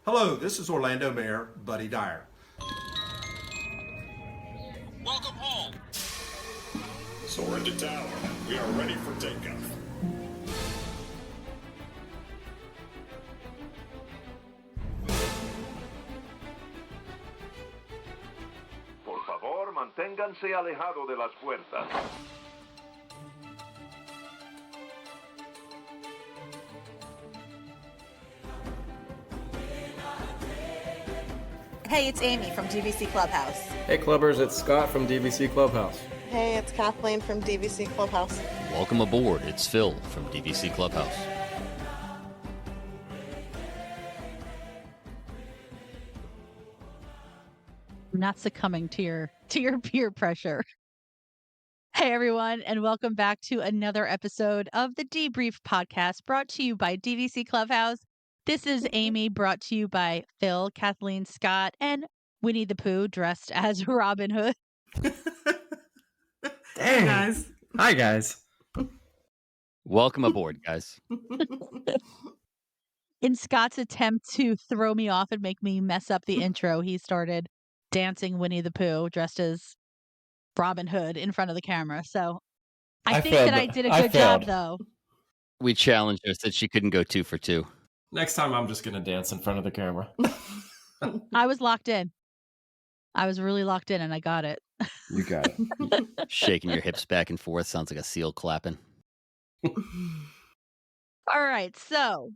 Hello, this is Orlando Mayor Buddy Dyer. Welcome home. Soar into tower. We are ready for takeoff. Por favor, manténganse alejado de las puertas. Hey, it's Amy from DVC Clubhouse. Hey Clubbers, it's Scott from DVC Clubhouse. Hey, it's Kathleen from DVC Clubhouse. Welcome aboard. It's Phil from DVC Clubhouse. Not succumbing to your peer pressure. Hey everyone, and welcome back to another episode of the Debrief podcast brought to you by DVC Clubhouse. This is Amy, brought to you by Phil, Kathleen, Scott, and Winnie the Pooh dressed as Robin Hood. Dang. Guys. Hi guys. Welcome aboard, guys. In Scott's attempt to throw me off and make me mess up the intro, he started dancing Winnie the Pooh dressed as Robin Hood in front of the camera. So I think that I did a good job, though. We challenged her, said she couldn't go 2 for 2. Next time I'm just going to dance in front of the camera. I was locked in. I was really locked in and I got it. You got it. Shaking your hips back and forth. Sounds like a seal clapping. All right. So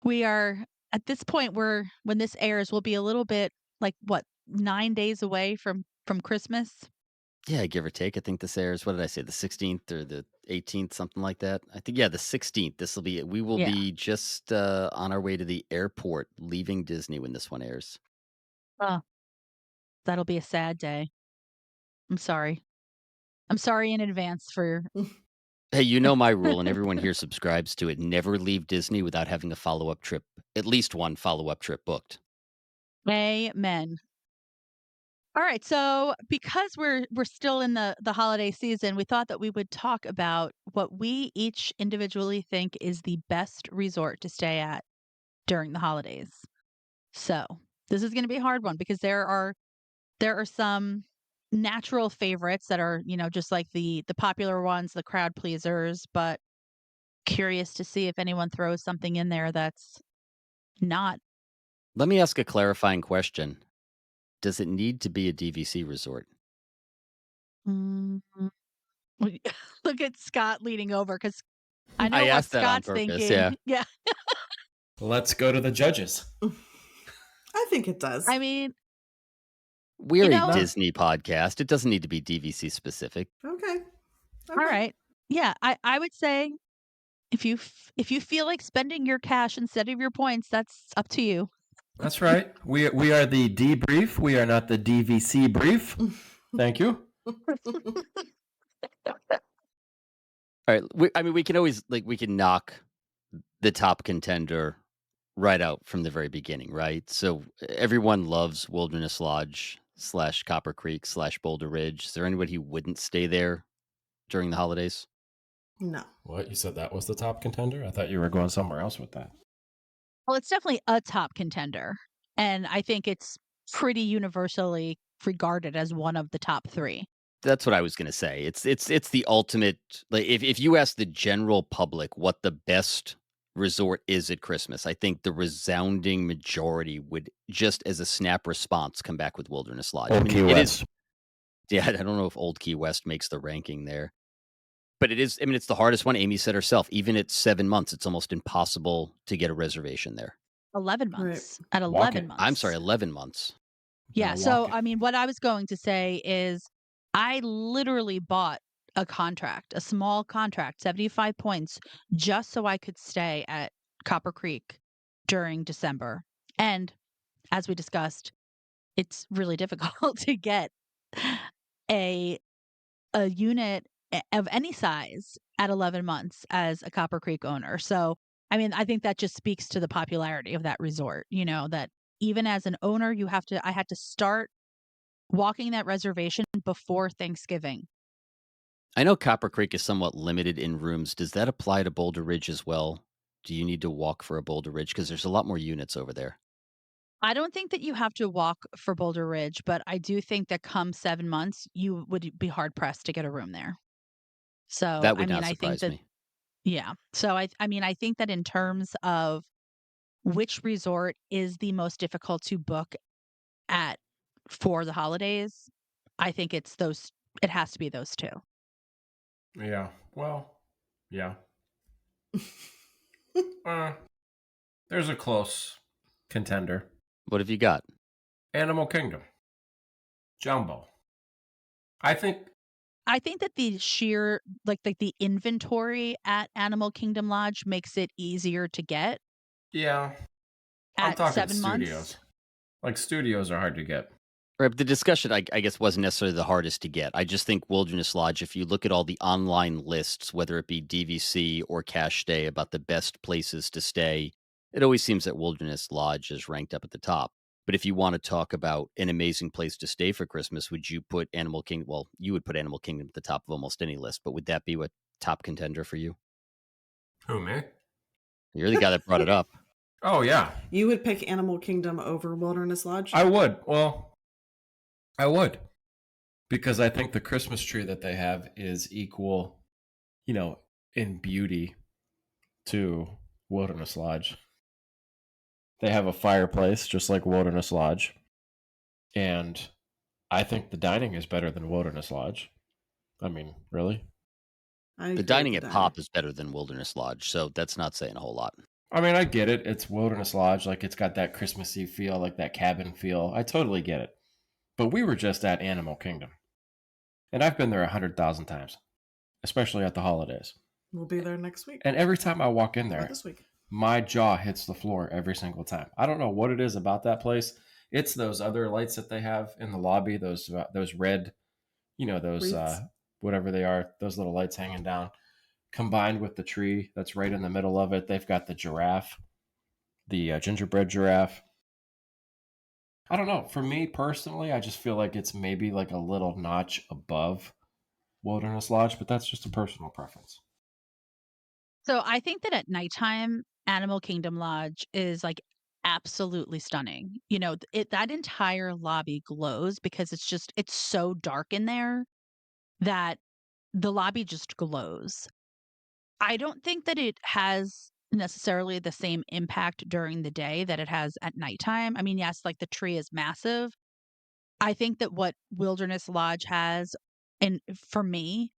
we are at this point where when this airs, we'll be a little bit like, 9 days away from Christmas? Yeah, give or take. I think this airs, what did I say, the 16th or the 18th, something like that? I think, yeah, the 16th. We will be just on our way to the airport, leaving Disney when this one airs. Oh, that'll be a sad day. I'm sorry. I'm sorry in advance for... Hey, you know my rule, and everyone here subscribes to it. Never leave Disney without having a follow-up trip, at least one follow-up trip booked. Amen. All right, so because we're still in the holiday season, we thought that we would talk about what we each individually think is the best resort to stay at during the holidays. So this is going to be a hard one because there are some natural favorites that are, just like the popular ones, the crowd pleasers, but curious to see if anyone throws something in there that's not. Let me ask a clarifying question. Does it need to be a DVC resort? Look at Scott leaning over because I know I what asked that on Scott's purpose, thinking. yeah. Let's go to the judges. I think it does. I mean, we're a Disney podcast. It doesn't need to be DVC specific. Okay. All right. Yeah, I would say if you feel like spending your cash instead of your points, that's up to you. That's right. We are the debrief. We are not the DVC brief. Thank you. All right. We can always we can knock the top contender right out from the very beginning, right? So everyone loves Wilderness Lodge / Copper Creek / Boulder Ridge. Is there anybody who wouldn't stay there during the holidays? No. What? You said that was the top contender? I thought you were going somewhere else with that. Well, it's definitely a top contender, and I think it's pretty universally regarded as one of the top 3. That's what I was going to say. It's the ultimate. Like if you ask the general public what the best resort is at Christmas, I think the resounding majority would, just as a snap response, come back with Wilderness Lodge. Old Key West. Yeah, I don't know if Old Key West makes the ranking there. But it is, it's the hardest one. Amy said herself, even at 7 months, it's almost impossible to get a reservation there. 11 months. Right. At 11 months. I'm sorry, 11 months. Yeah. So, what I was going to say is I literally bought a small contract, 75 points, just so I could stay at Copper Creek during December. And as we discussed, it's really difficult to get a unit of any size at 11 months as a Copper Creek owner. So, I think that just speaks to the popularity of that resort, that even as an owner, I had to start walking that reservation before Thanksgiving. I know Copper Creek is somewhat limited in rooms. Does that apply to Boulder Ridge as well? Do you need to walk for a Boulder Ridge? Because there's a lot more units over there. I don't think that you have to walk for Boulder Ridge, but I do think that come 7 months, you would be hard pressed to get a room there. So, That I would mean, not I think surprise that me. yeah. So I mean, I think that in terms of which resort is the most difficult to book at for the holidays, I think it has to be those 2. Yeah. Well, yeah. Uh, there's a close contender. What have you got? Animal Kingdom. Jumbo. I think. I think that the sheer like the inventory at Animal Kingdom Lodge makes it easier to get Yeah. I'm at talking 7 months. studios. Like studios are hard to get. Right, but the discussion, I guess, wasn't necessarily the hardest to get. I just think Wilderness Lodge, if you look at all the online lists, whether it be DVC or Cash Stay, about the best places to stay, it always seems that Wilderness Lodge is ranked up at the top. But if you want to talk about an amazing place to stay for Christmas, would you put Animal Kingdom? Well, you would put Animal Kingdom at the top of almost any list, but would that be a top contender for you? Who, me? You're the guy that brought it up. Oh, yeah. You would pick Animal Kingdom over Wilderness Lodge? I would. Well, I would. Because I think the Christmas tree that they have is equal, in beauty to Wilderness Lodge. They have a fireplace just like Wilderness Lodge. And I think the dining is better than Wilderness Lodge. I mean, really? I agree The with dining at dining. Pop is better than Wilderness Lodge, so that's not saying a whole lot. I mean, I get it. It's Wilderness Lodge. Like, it's got that Christmassy feel, like that cabin feel. I totally get it. But we were just at Animal Kingdom. And I've been there 100,000 times, especially at the holidays. We'll be there next week. And every time I walk in Or there, this week. my jaw hits the floor every single time. I don't know what it is about that place. It's those other lights that they have in the lobby, those red, those Wreaths. whatever they are, those little lights hanging down, combined with the tree that's right in the middle of it. They've got the giraffe, the gingerbread giraffe. I don't know. For me personally, I just feel like it's maybe like a little notch above Wilderness Lodge, but that's just a personal preference. So I think that at nighttime, Animal Kingdom Lodge is like absolutely stunning. That entire lobby glows because it's so dark in there that the lobby just glows. I don't think that it has necessarily the same impact during the day that it has at nighttime. I mean, yes, like the tree is massive. I think that what Wilderness Lodge has, and for me,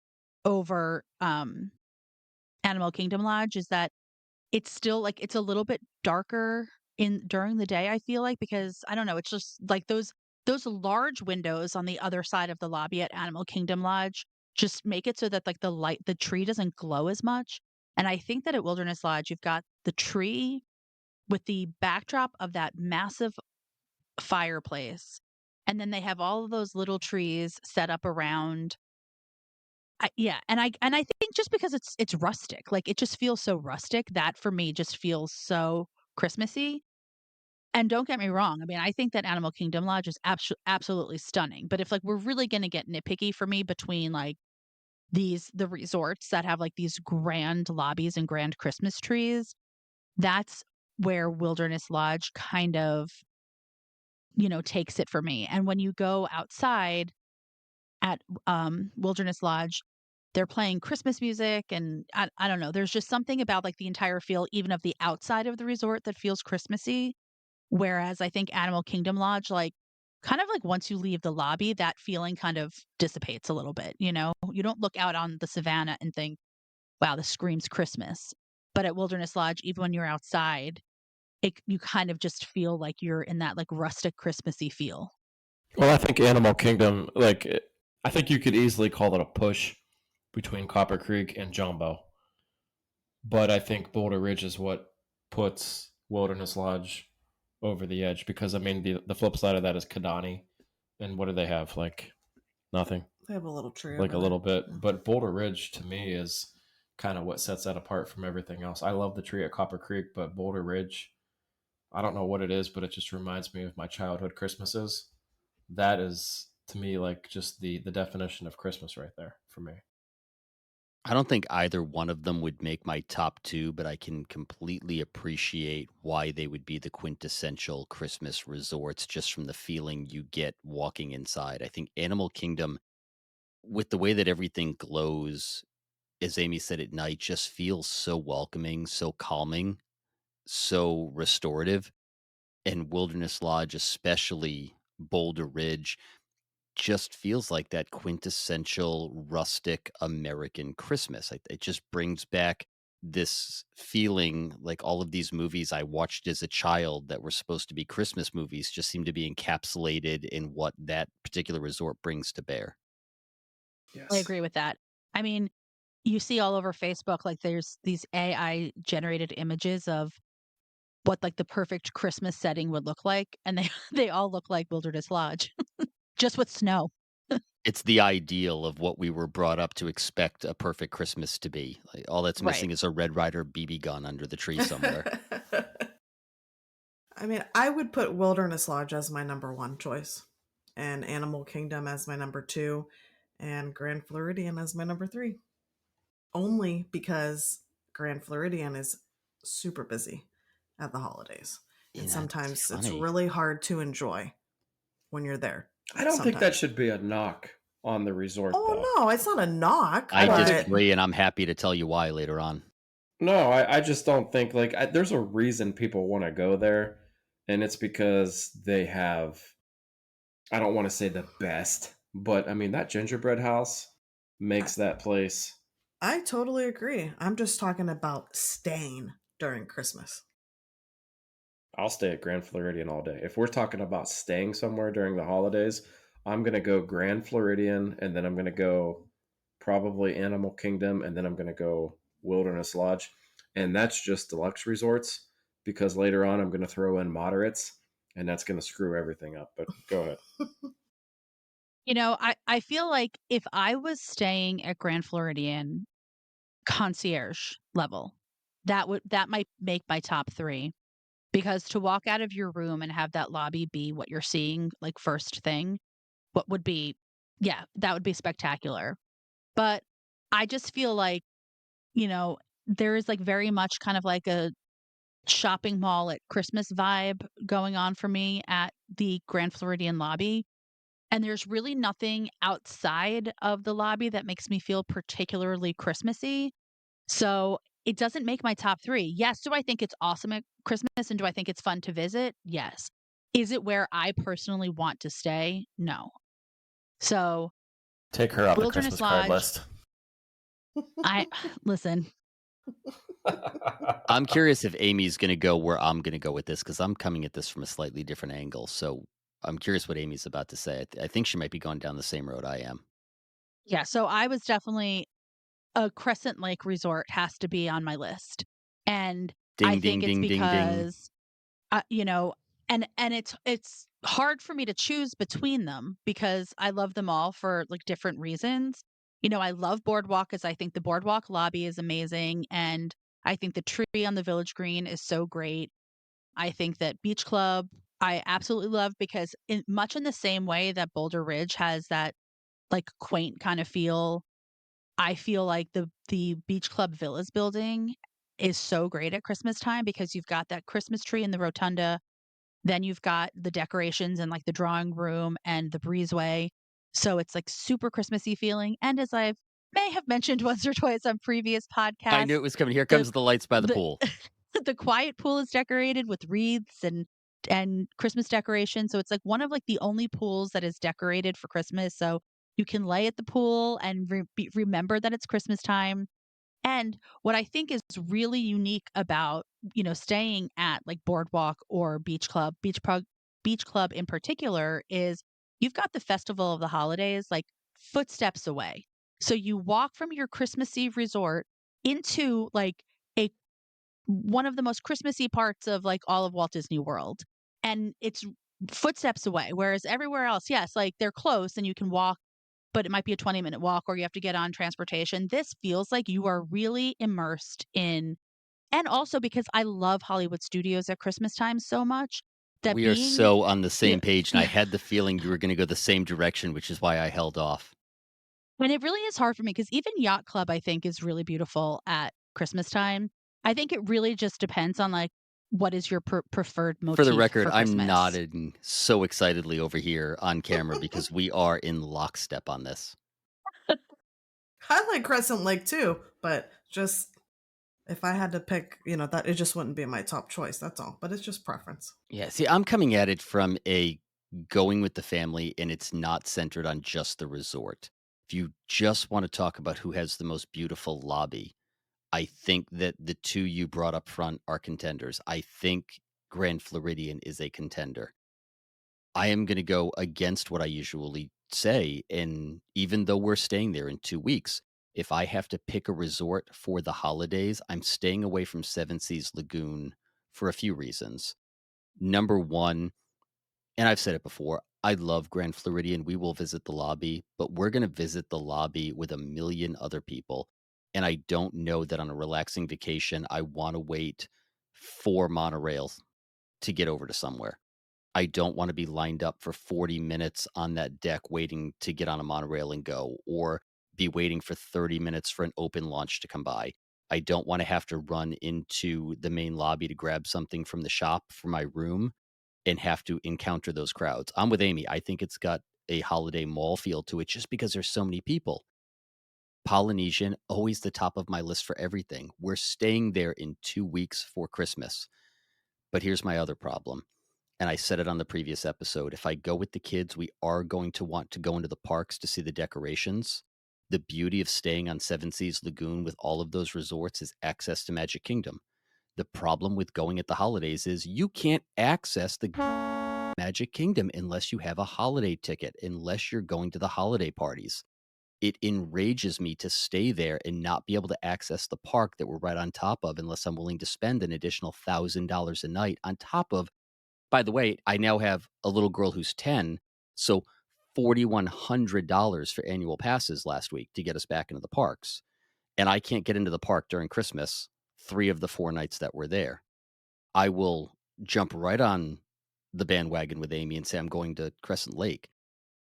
over Animal Kingdom Lodge, is that it's still like it's a little bit darker in during the day, I feel like, because I don't know, it's just like those large windows on the other side of the lobby at Animal Kingdom Lodge just make it so that like the tree doesn't glow as much. And I think that at Wilderness Lodge, you've got the tree with the backdrop of that massive fireplace. And then they have all of those little trees set up around. Yeah, and I think just because it's rustic, like it just feels so rustic, that for me just feels so Christmassy. And don't get me wrong, I mean, I think that Animal Kingdom Lodge is absolutely stunning. But if like we're really gonna get nitpicky for me between like the resorts that have like these grand lobbies and grand Christmas trees, that's where Wilderness Lodge kind of, takes it for me. And when you go outside at Wilderness Lodge, they're playing Christmas music, and I don't know, there's just something about like the entire feel, even of the outside of the resort, that feels Christmassy. Whereas I think Animal Kingdom Lodge, like kind of like once you leave the lobby, that feeling kind of dissipates a little bit. You don't look out on the savannah and think, wow, this screams Christmas. But at Wilderness Lodge, even when you're outside, you kind of just feel like you're in that like rustic Christmassy feel. Well, I think Animal Kingdom, I think you could easily call it a push between Copper Creek and Jumbo. But I think Boulder Ridge is what puts Wilderness Lodge over the edge, because, I mean, the flip side of that is Kidani. And what do they have? Like, nothing. They have a little tree. Like over a little there. bit. But Boulder Ridge, to me, is kind of what sets that apart from everything else. I love the tree at Copper Creek, but Boulder Ridge, I don't know what it is, but it just reminds me of my childhood Christmases. That is, to me, like just the definition of Christmas right there for me. I don't think either one of them would make my top two, but I can completely appreciate why they would be the quintessential Christmas resorts just from the feeling you get walking inside. I think Animal Kingdom, with the way that everything glows, as Amy said at night, just feels so welcoming, so calming, so restorative. And Wilderness Lodge, especially Boulder Ridge, just feels like that quintessential rustic American Christmas. It just brings back this feeling like all of these movies I watched as a child that were supposed to be Christmas movies just seem to be encapsulated in what that particular resort brings to bear. I Yes. agree with that. I mean, you see all over Facebook, like there's these AI generated images of what like the perfect Christmas setting would look like, and they they all look like Wilderness Lodge, just with snow. It's the ideal of what we were brought up to expect a perfect Christmas to be. Like, all that's Right. missing is a Red Ryder BB gun under the tree somewhere. I mean, I would put Wilderness Lodge as my number one choice, and Animal Kingdom as my number two, and Grand Floridian as my number three. Only because Grand Floridian is super busy at the holidays. And It's sometimes it's funny. really hard to enjoy when you're there. I don't think that Sometimes. should be a knock on the resort, though. Oh no, it's not a knock. I but disagree, and I'm happy to tell you why later on. No, I just don't think there's a reason people want to go there, and it's because they have, I don't want to say the best, but I mean that gingerbread house makes that place. I totally agree. I'm just talking about staying during Christmas. I'll stay at Grand Floridian all day. If we're talking about staying somewhere during the holidays, I'm gonna go Grand Floridian, and then I'm gonna go probably Animal Kingdom, and then I'm gonna go Wilderness Lodge, and that's just deluxe resorts because later on I'm gonna throw in moderates, and that's gonna screw everything up. But go ahead. You know, I feel like if I was staying at Grand Floridian concierge level, that might make my top 3, because to walk out of your room and have that lobby be what you're seeing, like, first thing, what would be yeah, that would be spectacular. But I just feel like, there is, like, very much kind of like a shopping mall at Christmas vibe going on for me at the Grand Floridian lobby. And there's really nothing outside of the lobby that makes me feel particularly Christmassy. So it doesn't make my top 3. Yes, do I think it's awesome at Christmas and do I think it's fun to visit? Yes. Is it where I personally want to stay? No. So Take her off the Wilderness Christmas card Lodge, list. I listen, I'm curious if Amy's going to go where I'm going to go with this because I'm coming at this from a slightly different angle. So I'm curious what Amy's about to say. I think she might be going down the same road I am. yeah, so I was definitely a Crescent Lake resort has to be on my list. And I Ding, ding, think it's ding, ding, ding. because you know, and it's hard for me to choose between them because I love them all for like different reasons. I love Boardwalk because I think the Boardwalk lobby is amazing, and I think the tree on the Village Green is so great. I think that Beach Club I absolutely love because much in the same way that Boulder Ridge has that like quaint kind of feel, I feel like the Beach Club Villas building is so great at Christmas time because you've got that Christmas tree in the rotunda, then you've got the decorations and like the drawing room and the breezeway. So it's like super Christmassy feeling. And as I may have mentioned once or twice on previous I knew podcasts, it was coming. Here the comes the lights by the the pool. the quiet pool is decorated with wreaths and Christmas decorations. So it's like one of like the only pools that is decorated for Christmas. So you can lay at the pool and remember that it's Christmas time. And what I think is really unique about, staying at like Boardwalk or Beach Club in particular is you've got the Festival of the Holidays like footsteps away. So you walk from your Christmas Eve resort into like a one of the most Christmassy parts of like all of Walt Disney World. And it's footsteps away. Whereas everywhere else, yes, like they're close and you can walk, but it might be a 20-minute walk or you have to get on transportation. This feels like you are really immersed in, and also because I love Hollywood studios at Christmas time so much that We are being, so on the you know, same page, and I had the feeling you were going to go the same direction, which is why I held off. And it really is hard for me because even yacht club, I think, is really beautiful at Christmas time. I think it really just depends on like what is your preferred For the motif record, for I'm Christmas. nodding so excitedly over here on camera because we are in lockstep on this. I like Crescent Lake too, but just if I had to pick, that it just wouldn't be my top choice. That's all. But it's just preference. Yeah, see, I'm coming at it from a going with the family, and it's not centered on just the resort. If you just want to talk about who has the most beautiful lobby, I think that the two you brought up front are contenders. I think Grand Floridian is a contender. I am going to go against what I usually say. And even though we're staying there in 2 weeks, if I have to pick a resort for the holidays, I'm staying away from Seven Seas Lagoon for a few reasons. Number one, and I've said it before, I love Grand Floridian. We will visit the lobby, but we're going to visit the lobby with a million other people. And I don't know that on a relaxing vacation, I want to wait for monorails to get over to somewhere. I don't want to be lined up for 40 minutes on that deck waiting to get on a monorail and go, or be waiting for 30 minutes for an open launch to come by. I don't want to have to run into the main lobby to grab something from the shop for my room and have to encounter those crowds. I'm with Amy. I think it's got a holiday mall feel to it just because there's so many people. Polynesian, always the top of my list for everything. We're staying there in 2 weeks for Christmas. But here's my other problem. And I said it on the previous episode. If I go with the kids, we are going to want to go into the parks to see the decorations. The beauty of staying on Seven Seas Lagoon with all of those resorts is access to Magic Kingdom. The problem with going at the holidays is you can't access the Magic Kingdom unless you have a holiday ticket, unless you're going to the holiday parties. It enrages me to stay there and not be able to access the park that we're right on top of unless I'm willing to spend an additional $1,000 a night on top of. By the way, I now have a little girl who's 10, so $4,100 for annual passes last week to get us back into the parks. And I can't get into the park during Christmas 3 of the 4 nights that we're there. I will jump right on the bandwagon with Amy and say I'm going to Crescent Lake.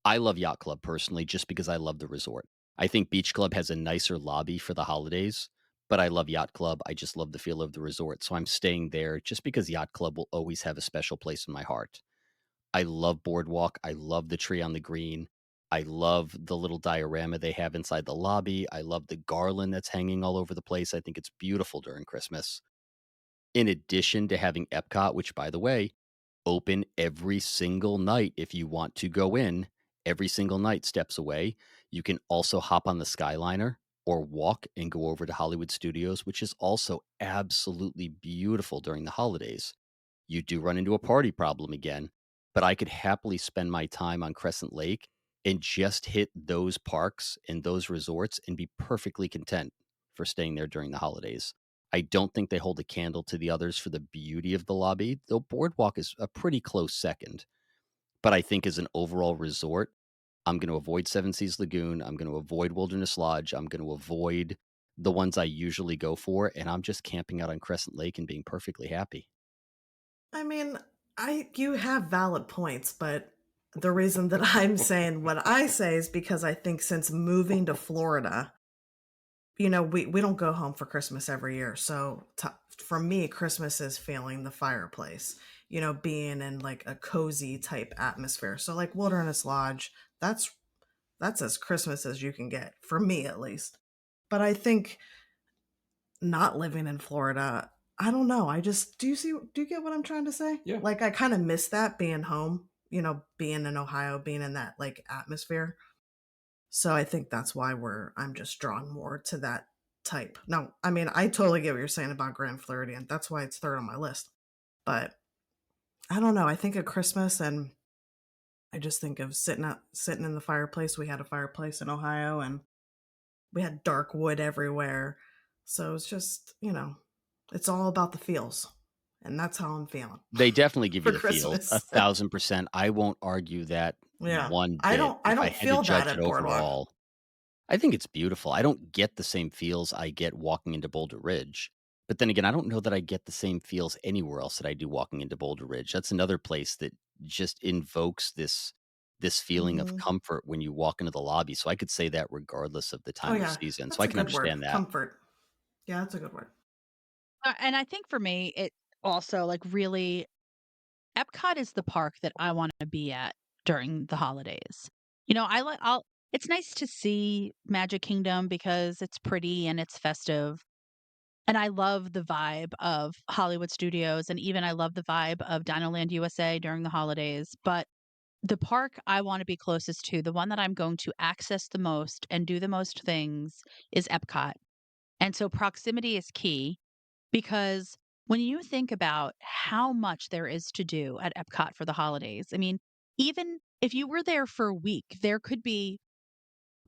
I love Yacht Club personally just because I love the resort. I think Beach Club has a nicer lobby for the holidays, but I love Yacht Club. I just love the feel of the resort. So I'm staying there just because Yacht Club will always have a special place in my heart. I love Boardwalk. I love the tree on the green. I love the little diorama they have inside the lobby. I love the garland that's hanging all over the place. I think it's beautiful during Christmas. In addition to having Epcot, which, by the way, open every single night if you want to go in, every single night, steps away. You can also hop on the Skyliner or walk and go over to Hollywood Studios, which is also absolutely beautiful during the holidays. You do run into a party problem again, but I could happily spend my time on Crescent Lake and just hit those parks and those resorts and be perfectly content for staying there during the holidays. I don't think they hold a candle to the others for the beauty of the lobby, though Boardwalk is a pretty close second. But I think as an overall resort, I'm going to avoid Seven Seas Lagoon. I'm going to avoid Wilderness Lodge. I'm going to avoid the ones I usually go for. And I'm just camping out on Crescent Lake and being perfectly happy. I mean, you have valid points, but the reason that I'm saying what I say is because I think since moving to Florida, we don't go home for Christmas every year. So for me, Christmas is feeling the fireplace, being in like a cozy type atmosphere. So like Wilderness Lodge, that's as Christmas as you can get, for me at least. But I think not living in Florida, I don't know. Do you get what I'm trying to say? Yeah. Like I kind of miss that being home, being in Ohio, being in that like atmosphere. So I think that's why I'm just drawn more to that type. No, I mean, I totally get what you're saying about Grand Floridian. That's why it's third on my list. But I don't know. I think of Christmas and I just think of sitting in the fireplace. We had a fireplace in Ohio and we had dark wood everywhere. So it's just, it's all about the feels. And that's how I'm feeling. They definitely give For you the feels, Christmas. 1,000%. I won't argue that Yeah. one I bit. don't I If I don't had to feel judge that it at Boardwalk. overall, I think it's beautiful. I don't get the same feels I get walking into Boulder Ridge. But then again, I don't know that I get the same feels anywhere else that I do walking into Boulder Ridge. That's another place that just invokes this this feeling of Hmm. comfort when you walk into the lobby. So I could say that regardless of the Oh time of yeah, season. So that's I a can good word. understand that. Comfort. Yeah, that's a good word. And I think for me, it also like really Epcot is the park that I want to be at during the holidays. I'll it's nice to see Magic Kingdom because it's pretty and it's festive. And I love the vibe of Hollywood Studios and even I love the vibe of Dinoland USA during the holidays. But the park I want to be closest to, the one that I'm going to access the most and do the most things is Epcot. And so proximity is key because when you think about how much there is to do at Epcot for the holidays, I mean, even if you were there for a week, there could be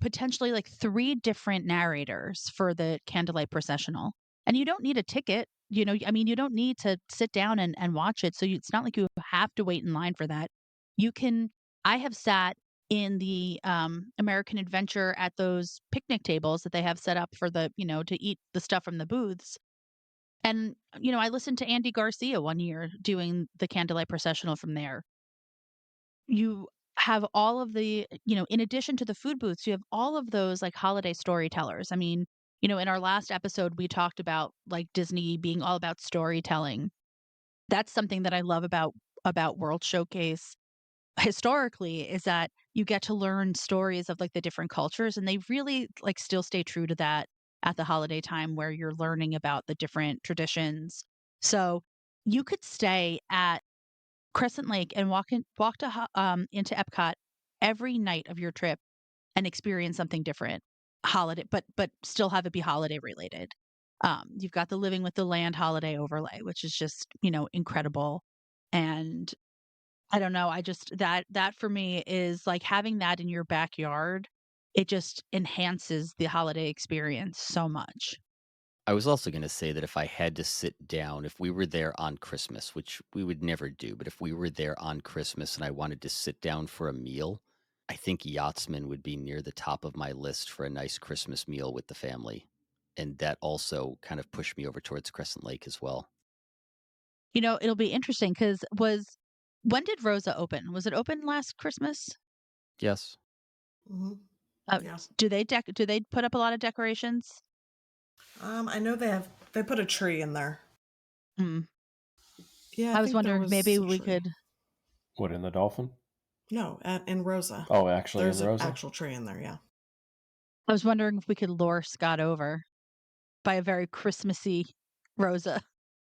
potentially like 3 different narrators for the candlelight processional. And you don't need a ticket. I mean, you don't need to sit down and watch it. So it's not like you have to wait in line for that. You can, I have sat in the American Adventure at those picnic tables that they have set up for to eat the stuff from the booths. And, I listened to Andy Garcia one year doing the candlelight processional from there. You have all of in addition to the food booths, you have all of those like holiday storytellers. I mean, in our last episode, we talked about like Disney being all about storytelling. That's something that I love about World Showcase historically is that you get to learn stories of like the different cultures and they really like still stay true to that at the holiday time where you're learning about the different traditions. So you could stay at Crescent Lake and into Epcot every night of your trip and experience something different holiday but still have it be holiday related. You've got the Living with the Land holiday overlay, which is just, incredible. And I don't know, I just that for me is like having that in your backyard. It just enhances the holiday experience so much. I was also going to say that if I had to sit down, if we were there on Christmas, which we would never do, but if we were there on Christmas and I wanted to sit down for a meal, I think Yachtsman would be near the top of my list for a nice Christmas meal with the family. And that also kind of pushed me over towards Crescent Lake as well. It'll be interesting because when did Rosa open? Was it open last Christmas? Yes. Hmm. Uh, Yeah. do they put up a lot of decorations? I know they put a tree in there. Mm. Yeah, I I was think there wondering if was maybe a we tree. could. What, in the Dolphin? No, in Rosa. Oh, actually There's in an Rosa? actual tree in there. Yeah, I was wondering if we could lure Scott over by a very Christmassy Rosa.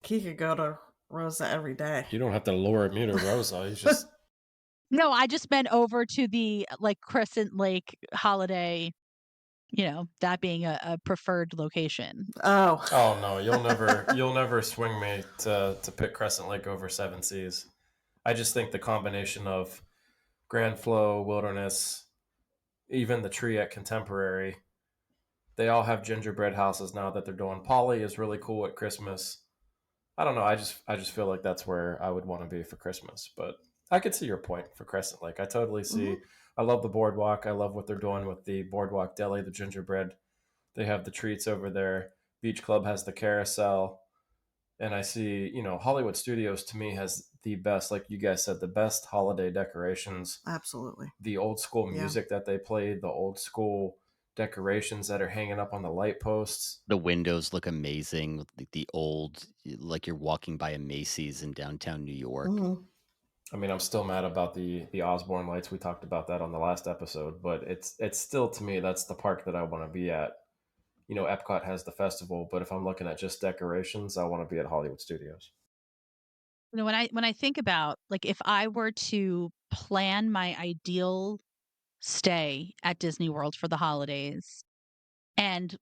he could go to Rosa every day. You don't have to lure me to Rosa. You just No, I just meant over to the like Crescent Lake holiday. That being a preferred location. Oh, Oh no, you'll never swing me to pick Crescent Lake over Seven Seas. I just think the combination of Grand Flow, Wilderness, even the tree at Contemporary, they all have gingerbread houses now that they're doing. Polly is really cool at Christmas. I don't know. I just feel like that's where I would want to be for Christmas. But I could see your point for Crescent Lake. I totally hmm. see. I love the boardwalk. I love what they're doing with the boardwalk deli, the gingerbread. They have the treats over there. Beach Club has the carousel. And I see, Hollywood Studios to me has the best, like you guys said, the best holiday decorations, Absolutely. the old school Yeah. music that they played, the old school decorations that are hanging up on the light posts. The windows look amazing. The old, like you're walking by a Macy's in downtown New York. Hmm. I mean, I'm still mad about the Osborne lights. We talked about that on the last episode, but it's still to me that's the park that I want to be at. Epcot has the festival, but if I'm looking at just decorations, I want to be at Hollywood Studios. When I think about like if I were to plan my ideal stay at Disney World for the holidays and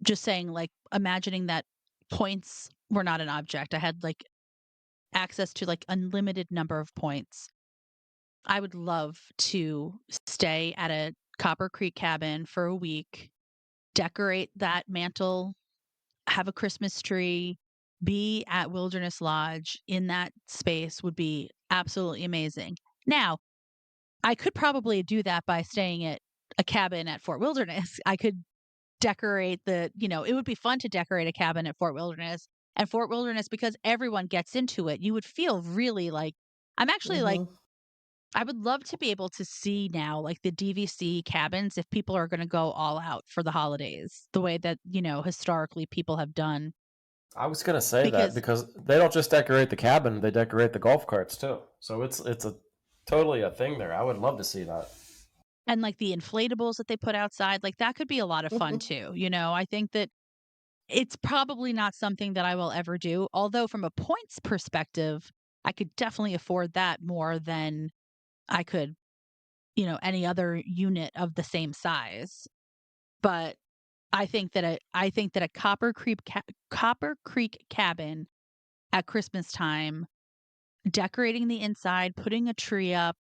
just saying like imagining that points were not an object. I had like access to like unlimited number of points. I would love to stay at a Copper Creek cabin for a week, decorate that mantle, have a Christmas tree, be at Wilderness Lodge in that space would be absolutely amazing. Now, I could probably do that by staying at a cabin at Fort Wilderness. I could decorate it would be fun to decorate a cabin at Fort Wilderness. And Fort Wilderness, because everyone gets into it, you would feel really like I'm actually like Hmm. I would love to be able to see now, like, the DVC cabins if people are gonna go all out for the holidays, the way that, historically people have done. I was gonna say that Because because they don't just decorate the cabin; they decorate the golf carts too. So it's a totally a thing there. I would love to see that. and, like, the inflatables that they put outside, like, that could be a lot of fun too, I think that it's probably not something that I will ever do, although from a points perspective, I could definitely afford that more than I could, any other unit of the same size. But I think that a Copper Creek cabin at Christmas time, decorating the inside, putting a tree up,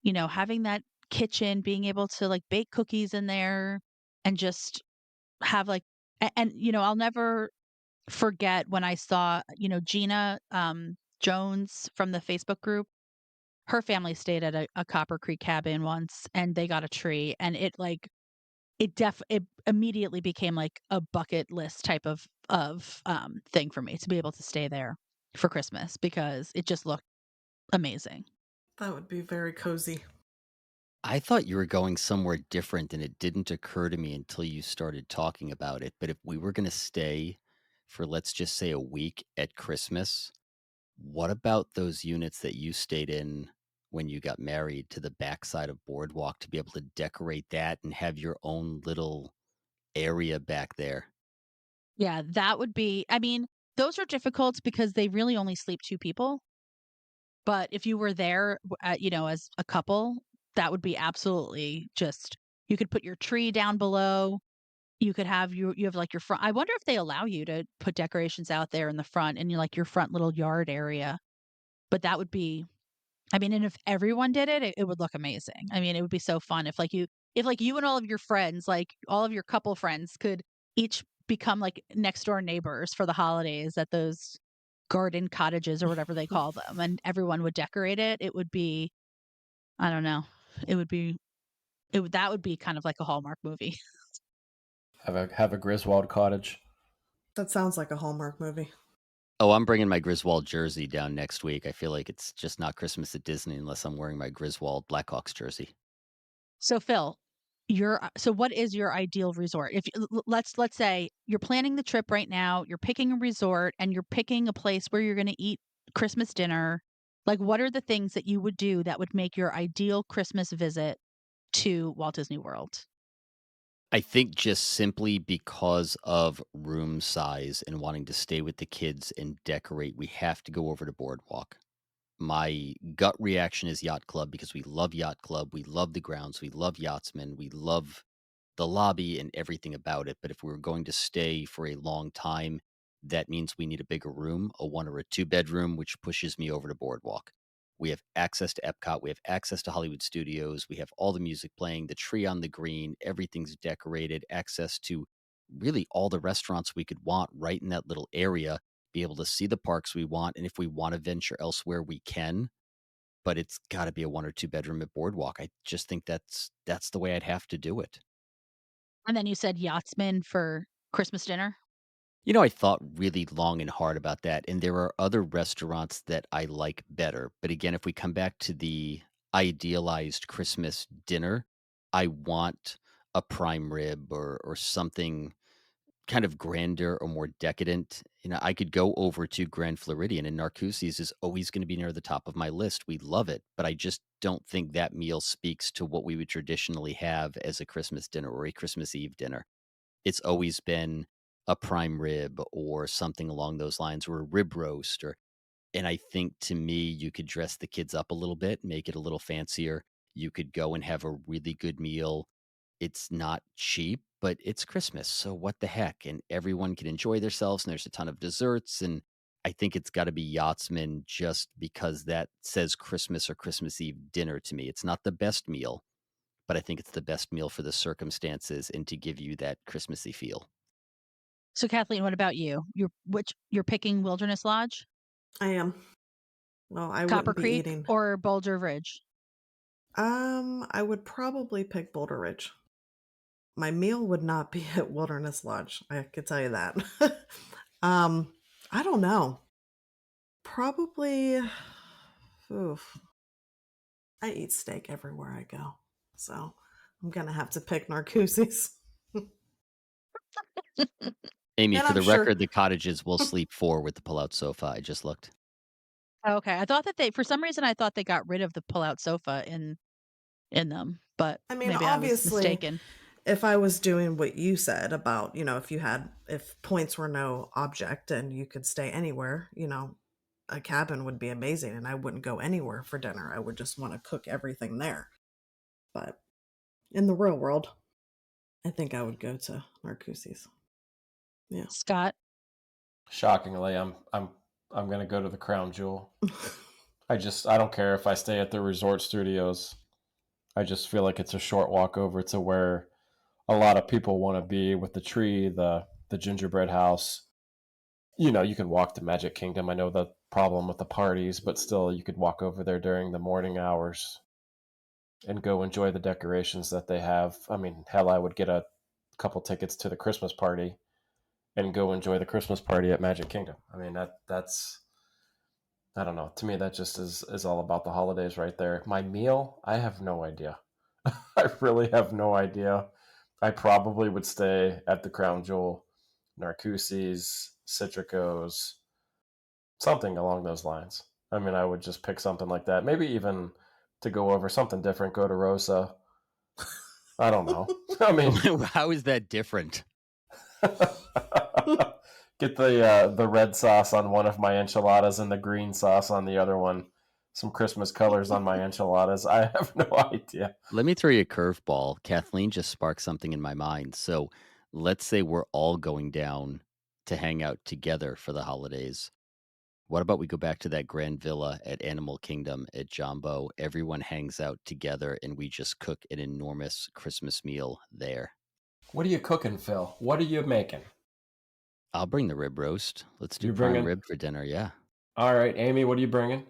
having that kitchen, being able to, like, bake cookies in there and just have, like and, I'll never forget when I saw, Gina, Jones from the Facebook group. Her family stayed at a Copper Creek cabin once, and they got a tree, and it immediately became, like, a bucket list type of thing for me to be able to stay there for Christmas because it just looked amazing. That would be very cozy. I thought you were going somewhere different, and it didn't occur to me until you started talking about it. But if we were going to stay for, let's just say, a week at Christmas, what about those units that you stayed in when you got married to the backside of Boardwalk to be able to decorate that and have your own little area back there? Yeah, that would be I mean, those are difficult because they really only sleep 2 people, but if you were there, as a couple, that would be absolutely just you could put your tree down below, you have, like, your front I wonder if they allow you to put decorations out there in the front in your, like, your front little yard area, but that would be I mean, and if everyone did it, it would look amazing. I mean, it would be so fun if, like, you and all of your friends, like, all of your couple friends could each become, like, next door neighbors for the holidays at those garden cottages or whatever they call them, and everyone would decorate it. It would be I don't know. It would be it would that would be kind of like a Hallmark movie. Have a Griswold cottage. That sounds like a Hallmark movie. Oh, I'm bringing my Griswold jersey down next week. I feel like it's just not Christmas at Disney unless I'm wearing my Griswold Blackhawks jersey. So, Phil, so what is your ideal resort? If let's say you're planning the trip right now, you're picking a resort and you're picking a place where you're going to eat Christmas dinner. Like, what are the things that you would do that would make your ideal Christmas visit to Walt Disney World? I think just simply because of room size and wanting to stay with the kids and decorate, we have to go over to Boardwalk. My gut reaction is Yacht Club because we love Yacht Club. We love the grounds. We love Yachtsman. We love the lobby and everything about it. But if we were going to stay for a long time, that means we need a bigger room, a one or a two bedroom, which pushes me over to Boardwalk. We have access to Epcot. We have access to Hollywood Studios. We have all the music playing, the tree on the green, everything's decorated, access to really all the restaurants we could want right in that little area, be able to see the parks we want. And if we want to venture elsewhere, we can. But it's got to be a one or two bedroom at Boardwalk. I just think that's the way I'd have to do it. And then you said Yachtsman for Christmas dinner. I thought really long and hard about that, and there are other restaurants that I like better. But again, if we come back to the idealized Christmas dinner, I want a prime rib or something kind of grander or more decadent. I could go over to Grand Floridian, and Narcoossee's is always going to be near the top of my list. We love it, but I just don't think that meal speaks to what we would traditionally have as a Christmas dinner or a Christmas Eve dinner. It's always been a prime rib or something along those lines, or a rib roast, and I think to me, you could dress the kids up a little bit, make it a little fancier. You could go and have a really good meal. It's not cheap, but it's Christmas, so what the heck? And everyone can enjoy themselves, and there's a ton of desserts, and I think it's gotta be Yachtsman just because that says Christmas or Christmas Eve dinner to me. It's not the best meal, but I think it's the best meal for the circumstances and to give you that Christmassy feel. So, Kathleen, what about you? You're picking Wilderness Lodge, I am. Well, I Copper wouldn't be Creek, eating. or Boulder Ridge? I would probably pick Boulder Ridge. My meal would not be at Wilderness Lodge. I could tell you that. um, I don't know. Probably. Oof. I eat steak everywhere I go, so I'm gonna have to pick Narcoossee's. Amy, And for I'm the sure. record, the cottages will sleep 4 with the pull-out sofa. I just looked. Okay, I thought that for some reason, I thought they got rid of the pull-out sofa in them, but I mean, maybe I was obviously, mistaken. if I was doing what you said about, if points were no object and you could stay anywhere, a cabin would be amazing and I wouldn't go anywhere for dinner. I would just want to cook everything there. But in the real world, I think I would go to Narcoossee's. Yeah. Scott, Shockingly, I'm gonna go to the Crown Jewel. I don't care if I stay at the resort studios. I just feel like it's a short walk over to where a lot of people want to be, with the tree, the gingerbread house. You can walk to Magic Kingdom. I know the problem with the parties, but still, you could walk over there during the morning hours and go enjoy the decorations that they have. I mean, hell, I would get a couple tickets to the Christmas party and go enjoy the Christmas party at Magic Kingdom. I mean, that's I don't know. To me, that just is all about the holidays right there. My meal, I have no idea. I really have no idea. I probably would stay at the Crown Jewel, Narcoossee's, Citrico's, something along those lines. I mean, I would just pick something like that. Maybe even to go over something different, go to Rosa. I don't know. I mean, How is that different? get the red sauce on one of my enchiladas and the green sauce on the other one. Some Christmas colors on my enchiladas. I have no idea. Let me throw you a curveball. Kathleen just sparked something in my mind. So let's say we're all going down to hang out together for the holidays. What about we go back to that grand villa at Animal Kingdom at Jumbo? Everyone hangs out together and we just cook an enormous Christmas meal there. What are you cooking, Phil? What are you making? I'll bring the rib roast. Let's do You prime bringing? rib for dinner. Yeah. All right, Amy, what are you bringing?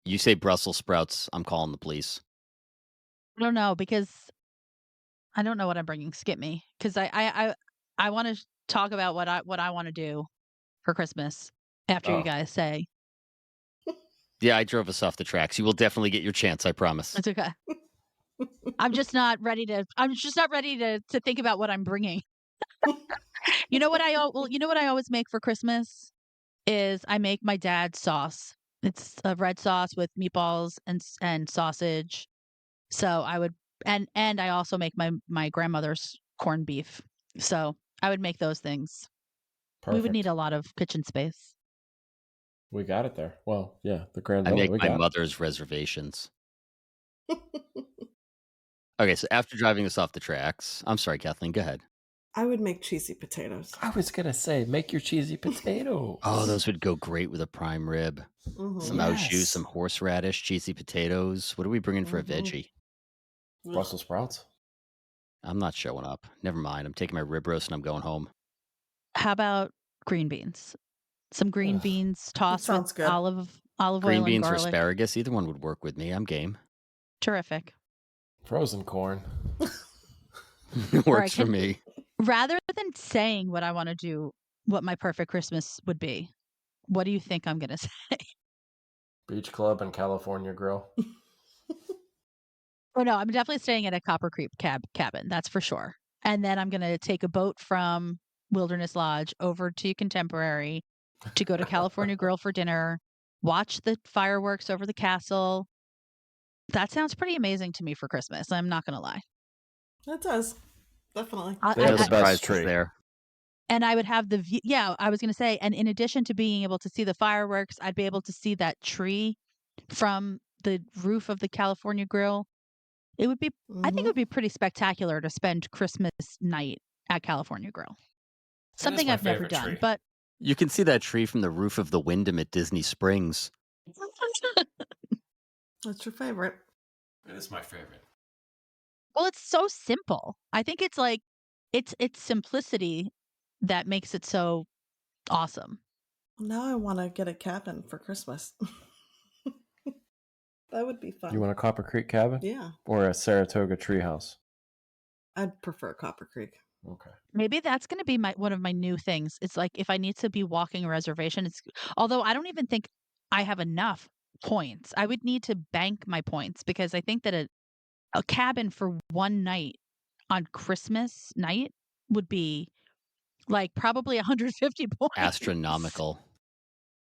You say Brussels sprouts. I'm calling the police. I don't know because I don't know what I'm bringing. Skip me because I want to talk about what I want to do for Christmas after you Oh, guys say Yeah, I drove us off the tracks. You will definitely get your chance. I promise. it's okay. I'm just not ready to. I'm just not ready to think about what I'm bringing. You know what you know what I always make for Christmas is I make my dad's sauce. It's a red sauce with meatballs and sausage. So I would and I also make my grandmother's corned beef. So I would make those things. We would need perfect. a lot of kitchen space. We got it there. Well, yeah, the Grand I Villa. make We my got it. mother's reservations. Okay, so after driving us off the tracks, I'm sorry, Kathleen, go ahead. I would make cheesy potatoes. I was gonna say, make your cheesy potatoes. Oh, those would go great with a prime rib. Mhm. Some au jus, Yes. some horseradish, cheesy potatoes. What are we bringing for a Mhm. veggie? Brussels sprouts. I'm not showing up. Never mind. I'm taking my rib roast and I'm going home. How about green beans? Some green Ugh. beans That tossed with sounds good. olive Green oil and beans or garlic. asparagus, either one would work with me. I'm game. Terrific. Frozen corn. It All right, works for me. rather than saying what I want to do, what my perfect Christmas would be, what do you think I'm going to say? Beach Club and California Grill. Oh no, I'm definitely staying at a Copper Creek cabin. That's for sure. And then I'm going to take a boat from Wilderness Lodge over to Contemporary to go to California Grill for dinner, watch the fireworks over the castle. That sounds pretty amazing to me for Christmas. I'm not going to lie. It does. Definitely. They have No the best surprises tree. there. And I would have the view. Yeah, I was going to say, and in addition to being able to see the fireworks, I'd be able to see that tree from the roof of the California Grill. It would be, I think it would be pretty spectacular to spend Christmas night at California Grill. That is Something my I've never favorite done, tree. but You can see that tree from the roof of the Wyndham at Disney Springs. What's your favorite? It is my favorite. well, it's so simple. I think it's like it's simplicity that makes it so awesome. Now I want to get a cabin for Christmas. That would be fun. You want a Copper Creek cabin? Yeah, Or a Saratoga treehouse? I'd prefer Copper Creek. Okay. Maybe that's going to be one of my new things. It's like if I need to be walking a reservation, it's although I don't even think I have enough points. I would need to bank my points because I think that a cabin for one night on Christmas night would be like probably 150 points. Astronomical.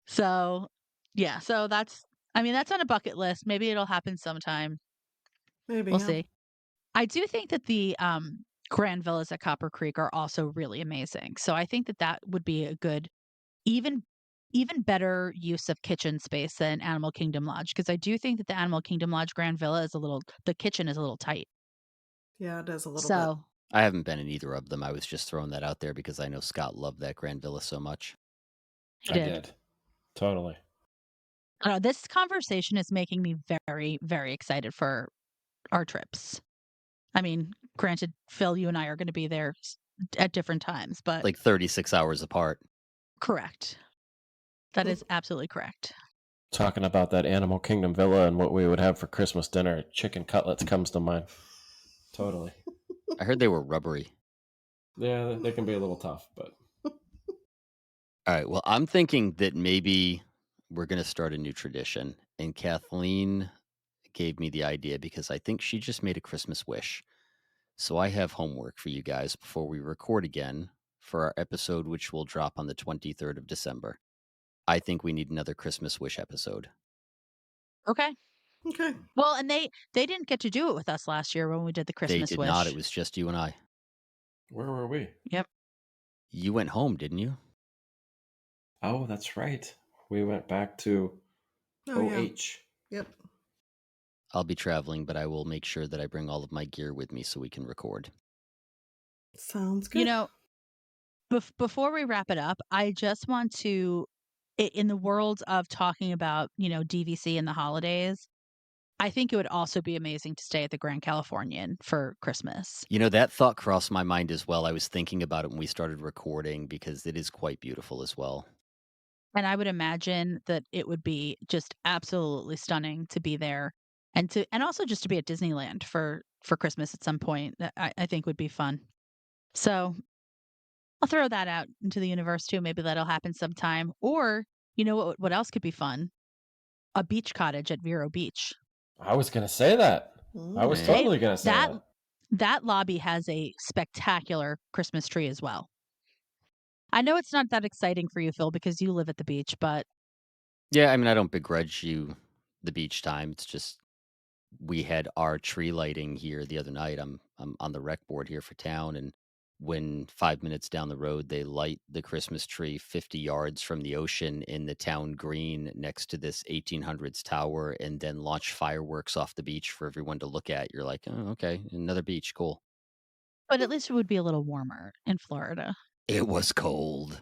So, yeah. So that's on a bucket list. Maybe it'll happen sometime. Maybe. We'll Yeah. see. I do think that the Grand Villas at Copper Creek are also really amazing. So I think that that would be a good, even better use of kitchen space than Animal Kingdom Lodge because I do think that the Animal Kingdom Lodge Grand Villa the kitchen is a little tight. Yeah, it is a little So bit. I haven't been in either of them. I was just throwing that out there because I know Scott loved that Grand Villa so much. I did. Totally. I don't know, this conversation is making me very, very excited for our trips. I mean, granted, Phil, you and I are going to be there at different times, but Like 36 hours apart. correct. That is absolutely correct. Talking about that Animal Kingdom Villa and what we would have for Christmas dinner, chicken cutlets comes to mind. Totally. I heard they were rubbery. Yeah, they can be a little tough, but All right. Well, I'm thinking that maybe we're going to start a new tradition. And Kathleen gave me the idea because I think she just made a Christmas wish. So I have homework for you guys before we record again for our episode, which will drop on the 23rd of December. I think we need another Christmas wish episode. Okay. Okay. Well, and they didn't get to do it with us last year when we did the They Christmas did wish. not. It was just you and I. where were we? Yep. You went home, didn't you? Oh, that's right. We went back to Oh, yeah. OH. Yep. I'll be traveling, but I will make sure that I bring all of my gear with me so we can record. Sounds good. You know, before we wrap it up, I just want to, in the world of talking about, DVC and the holidays, I think it would also be amazing to stay at the Grand Californian for Christmas. You know, that thought crossed my mind as well. I was thinking about it when we started recording because it is quite beautiful as well. And I would imagine that it would be just absolutely stunning to be there and also just to be at Disneyland for Christmas at some point. That I think would be fun. So I'll throw that out into the universe too. Maybe that'll happen sometime. Or, what else could be fun? A beach cottage at Vero Beach. I was going to say that. I was Hey, totally going to say that. That lobby has a spectacular Christmas tree as well. I know it's not that exciting for you, Phil, because you live at the beach, but Yeah, I mean, I don't begrudge you the beach time. It's just we had our tree lighting here the other night. I'm on the rec board here for town, and when 5 minutes down the road they light the Christmas tree 50 yards from the ocean in the town green next to this 1800s tower, and then launch fireworks off the beach for everyone to look at, you're like, oh, okay, another beach, cool. at least it would be a little warmer in Florida. It was cold.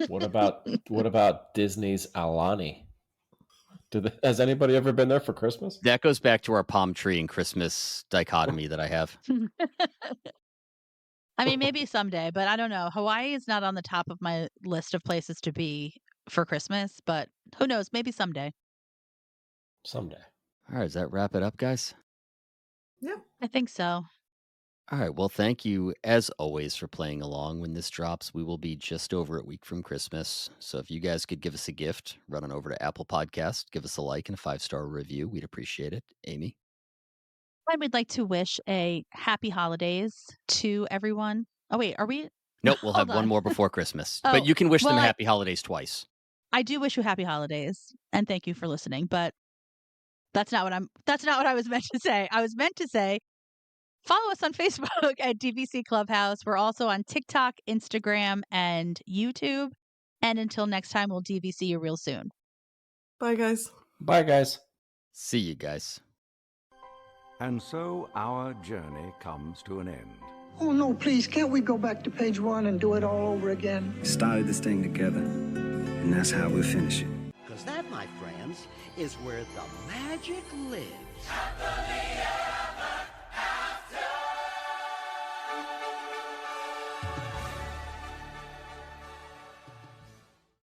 What about Disney's Alani? Has anybody ever been there for Christmas? That goes back to our palm tree and Christmas dichotomy that I have. I mean, maybe someday, but I don't know. Hawaii is not on the top of my list of places to be for Christmas, but who knows? Maybe someday. Someday. All right, does that wrap it up, guys? Yeah. I think so. All right. Well, thank you, as always, for playing along. When this drops, we will be just over a week from Christmas. So if you guys could give us a gift, run on over to Apple Podcast, give us a like and a 5-star review. We'd appreciate it. Amy? I would like to wish a happy holidays to everyone. Oh, wait, are we? Nope, we'll have Hold one on. more before Christmas. Oh, But you can wish them well, happy holidays twice. I do wish you happy holidays and thank you for listening, but that's not what I was meant to say. I was meant to say, follow us on Facebook at DVC Clubhouse. We're also on TikTok, Instagram, and YouTube. And until next time, we'll DVC you real soon. Bye, guys. Bye, guys. See you guys. And so our journey comes to an end. Oh, no, please, can't we go back to page 1 and do it all over again? We started this thing together, and that's how we'll finish it. Because that, my friends, is where the magic lives.